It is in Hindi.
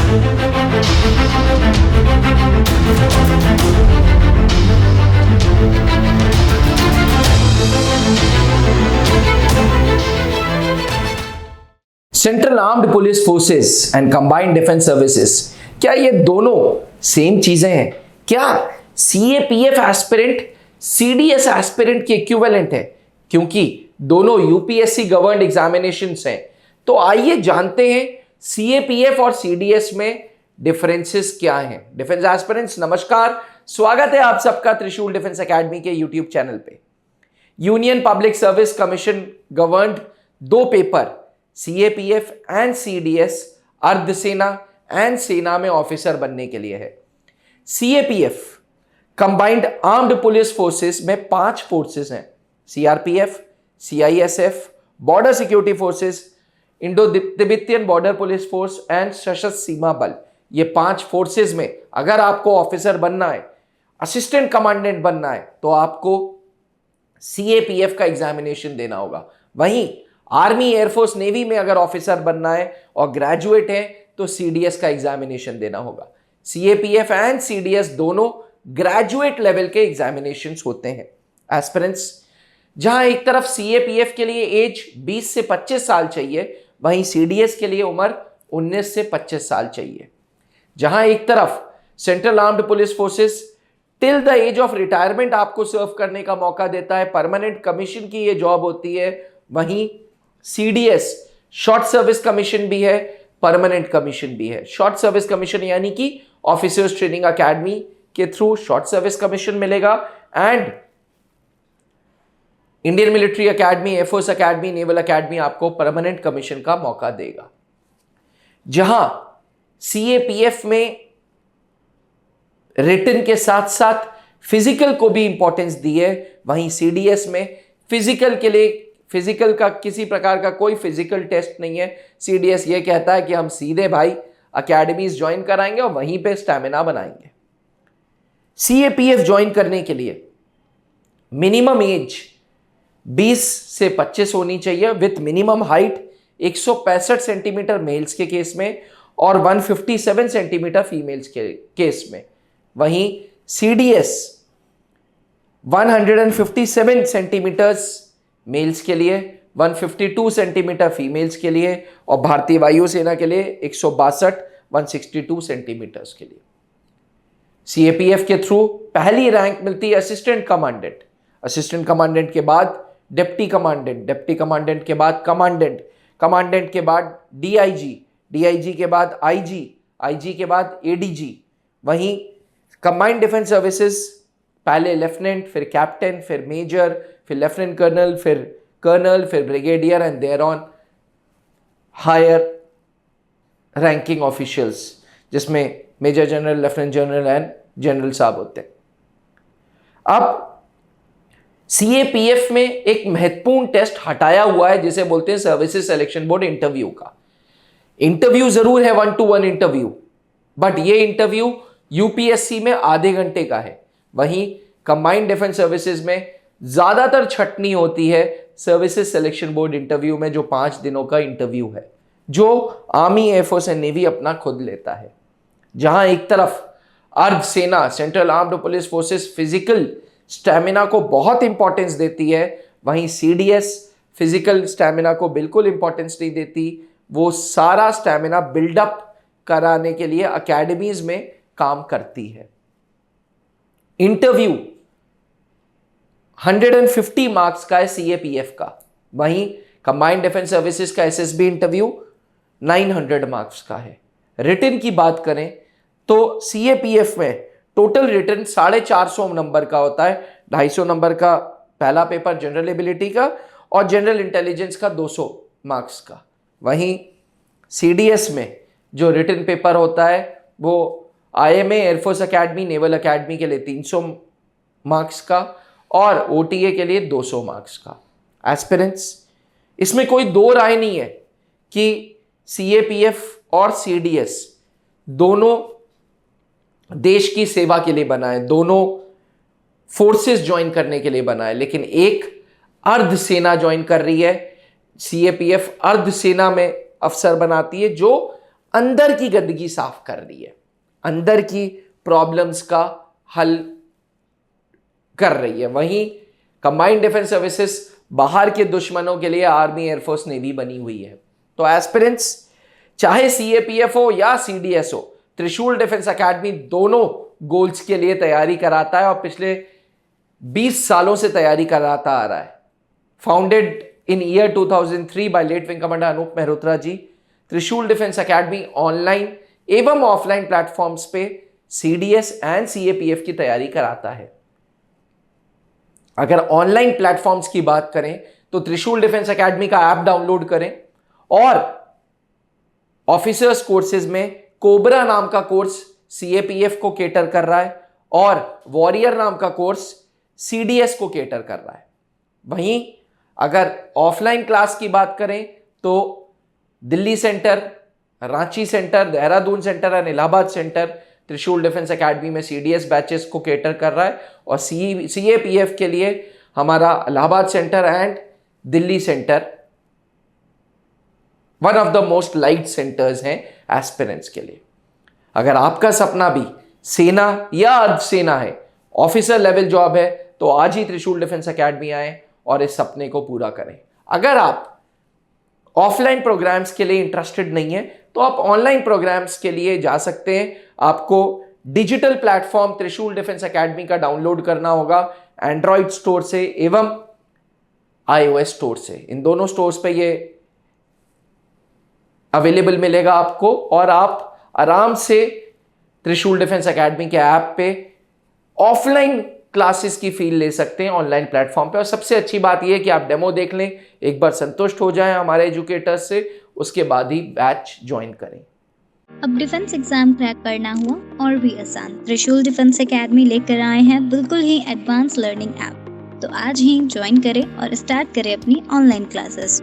Central armed police forces and combined defence services, क्या ये दोनों सेम चीजें हैं? क्या सीएपीएफ एस्पिरेंट सीडीएस एस्पिरेंट के इक्विवेलेंट है? क्योंकि दोनों यूपीएससी गवर्नड एग्जामिनेशंस हैं। तो आइए जानते हैं सीएपीएफ और सीडीएस में डिफरेंसेस क्या हैं। डिफेंस एस्पिरेंट्स नमस्कार, स्वागत है आप सबका त्रिशूल डिफेंस एकेडमी के यूट्यूब चैनल पे। Union public service commission governed दो पेपर सीएपीएफ एंड सीडीएस अर्धसेना एंड सेना में ऑफिसर बनने के लिए है। CAPF combined armed police forces में 5 फोर्सेस हैं, CRPF, CISF, border security forces, Indo Tibetan border police force and Sashastra Seema बल। ये 5 फोर्सेस में अगर आपको ऑफिसर बनना है, असिस्टेंट कमांडेंट बनना है, तो आपको सीएपीएफ का एग्जामिनेशन देना होगा। वहीं आर्मी, एयरफोर्स, नेवी में अगर ऑफिसर बनना है और ग्रेजुएट है तो सीडीएस का एग्जामिनेशन देना होगा। सीएपीएफ एंड सीडीएस दोनों ग्रेजुएट लेवल के एग्जामिनेशंस होते हैं। एस्पिरेंट्स, जहां एक तरफ सीएपीएफ के लिए एज 20 से 25 साल चाहिए, वहीं सीडीएस के लिए उम्र 19 से 25 साल चाहिए। जहां एक तरफ central armed police forces till the age of retirement आपको सर्व करने का मौका देता है, परमानेंट कमीशन की ये जॉब होती है, वहीं सीडीएस शॉर्ट सर्विस कमीशन भी है, परमानेंट कमीशन भी है। शॉर्ट सर्विस कमीशन यानी कि ऑफिसर्स ट्रेनिंग एकेडमी के थ्रू शॉर्ट सर्विस कमीशन मिलेगा and Indian military academy, air force academy, naval academy आपको परमानेंट कमीशन का मौका देगा। जहां सीएपीएफ में रिटन के साथ साथ फिजिकल को भी इंपॉर्टेंस दी है, वहीं सीडीएस में फिजिकल का किसी प्रकार का कोई फिजिकल टेस्ट नहीं है। सीडीएस ये कहता है कि हम सीधे भाई अकेडमीज ज्वाइन कराएंगे और वहीं पे स्टैमिना बनाएंगे। सीएपीएफ ज्वाइन करने के लिए मिनिमम एज 20 से 25 होनी चाहिए with minimum height 165 centimetre males के केस में और 157 सेंटीमीटर फीमेल्स के केस में। वहीं सीडीएस 157 सेंटीमीटर्स मेल्स के लिए, 152 सेंटीमीटर फीमेल्स के लिए और भारतीय वायुसेना के लिए 162 सेंटीमीटर्स के लिए। सीएपीएफ के थ्रू पहली रैंक मिलती है असिस्टेंट कमांडेंट, असिस्टेंट कमांडेंट के बाद डिप्टी कमांडेंट, डिप्टी कमांडेंट के बाद कमांडेंट, कमांडेंट के बाद डीआईजी, डीआईजी के बाद आईजी, आईजी के बाद एडीजी। वहीं कंबाइंड डिफेंस सर्विसेज पहले लेफ्टिनेंट, फिर कैप्टन, फिर मेजर, फिर लेफ्टिनेंट कर्नल, फिर brigadier and there on higher ranking officials, जिसमें major general, lieutenant general and general साहब होते हैं। अब सीएपीएफ में एक महत्वपूर्ण टेस्ट हटाया हुआ है जिसे बोलते हैं सर्विसेज सिलेक्शन बोर्ड इंटरव्यू का। इंटरव्यू जरूर है 1-to-1 इंटरव्यू, बट ये इंटरव्यू यूपीएससी में आधे घंटे का है। वहीं कंबाइंड डिफेंस सर्विसेज में ज्यादातर छटनी होती है सर्विसेज सिलेक्शन बोर्ड इंटरव्यू में, जो 5 दिनों का इंटरव्यू है, जो आर्मी, एयरफोर्स एंड नेवी अपना खुद लेता है। जहां एक तरफ अर्धसेना central armed police forces physical stamina को बहुत इंपॉर्टेंस देती है, वहीं सीडीएस फिजिकल स्टैमिना को बिल्कुल इंपॉर्टेंस नहीं देती। वो सारा स्टैमिना बिल्डअप कराने के लिए अकेडमीज में काम करती है। इंटरव्यू 150 मार्क्स का है सीएपीएफ का, वहीं कंबाइंड डिफेंस सर्विसेज का एसएसबी इंटरव्यू 900 मार्क्स का है। रिटन की बात करें तो सीएपीएफ में टोटल रिटन 450 नंबर का होता है। 250 नंबर का पहला पेपर जनरल एबिलिटी का और जनरल इंटेलिजेंस का 200 मार्क्स का। वहीं सीडीएस में जो रिटन पेपर होता है वो IMA, air force academy, naval academy के लिए 300 मार्क्स का और ओटीए के लिए 200 मार्क्स का। एस्पिरेंट्स, इसमें कोई दो राय नहीं है कि सीएपीएफ और सीडीएस दोनों देश की सेवा के लिए बना है, दोनों फोर्सेस ज्वाइन करने के लिए बना है, लेकिन एक अर्धसेना ज्वाइन कर रही है। सीएपीएफ अर्धसेना में अफसर बनाती है जो अंदर की गंदगी साफ कर रही है, अंदर की प्रॉब्लम्स का हल कर रही है। वहीं कंबाइंड डिफेंस सर्विसेज बाहर के दुश्मनों के लिए आर्मी, एयरफोर्स, नेवी बनी हुई है। तो एस्पिरेंट्स चाहे सीएपीएफ हो या सीडीएस हो, त्रिशूल डिफेंस एकेडमी दोनों गोल्स के लिए तैयारी कराता है और पिछले 20 सालों से तैयारी कराता आ रहा है। Founded in year 2003 by late wing commander Anup Mehrotra ji, Trishul defence academy online एवं ऑफलाइन प्लेटफॉर्म्स पे सीडीएस एंड सीएपीएफ की तैयारी कराता है। अगर ऑनलाइन प्लेटफॉर्म्स की बात करें तो त्रिशूल डिफेंस एकेडमी का ऐप डाउनलोड करें और ऑफिसर्स कोर्सेज में कोबरा नाम का कोर्स सीएपीएफ को केटर कर रहा है और वॉरियर नाम का कोर्स सीडीएस को केटर कर रहा है। वहीं अगर ऑफलाइन क्लास की बात करें तो Delhi centre, Ranchi centre, Dehradun centre और इलाहाबाद सेंटर त्रिशूल डिफेंस एकेडमी में सीडीएस बैचेस को केटर कर रहा है और सीएपीएफ के लिए हमारा Allahabad centre and Delhi centre one of the most light centres हैं एस्पिरेंट्स के लिए। अगर आपका सपना भी सेना या अर्धसेना है, ऑफिसर लेवल जॉब है, तो आज ही त्रिशूल डिफेंस एकेडमी आए और इस सपने को पूरा करें। अगर आप ऑफलाइन प्रोग्राम्स के लिए इंटरेस्टेड नहीं है तो आप ऑनलाइन प्रोग्राम्स के लिए जा सकते हैं। आपको डिजिटल प्लेटफॉर्म त्रिशूल डिफेंस एकेडमी का डाउनलोड करना होगा एंड्रॉइड स्टोर से एवं आईओएस स्टोर से। इन दोनों स्टोर्स पे ये अवेलेबल मिलेगा आपको और आप आराम से त्रिशूल डिफेंस एकेडमी के ऐप पे ऑफलाइन क्लासेस की फील ले सकते हैं ऑनलाइन प्लेटफॉर्म पे। और सबसे अच्छी बात यह है कि आप डेमो देख लें, एक बार संतुष्ट हो जाएं हमारे एजुकेटर्स से, उसके बाद ही बैच ज्वाइन करें। अब डिफेंस एग्जाम क्रैक करना हुआ और भी आसान, त्रिशूल डिफेंस एकेडमी लेकर आए हैं बिल्कुल ही एडवांस लर्निंग ऐप। तो आज ही ज्वाइन करें और स्टार्ट करें अपनी ऑनलाइन क्लासेस।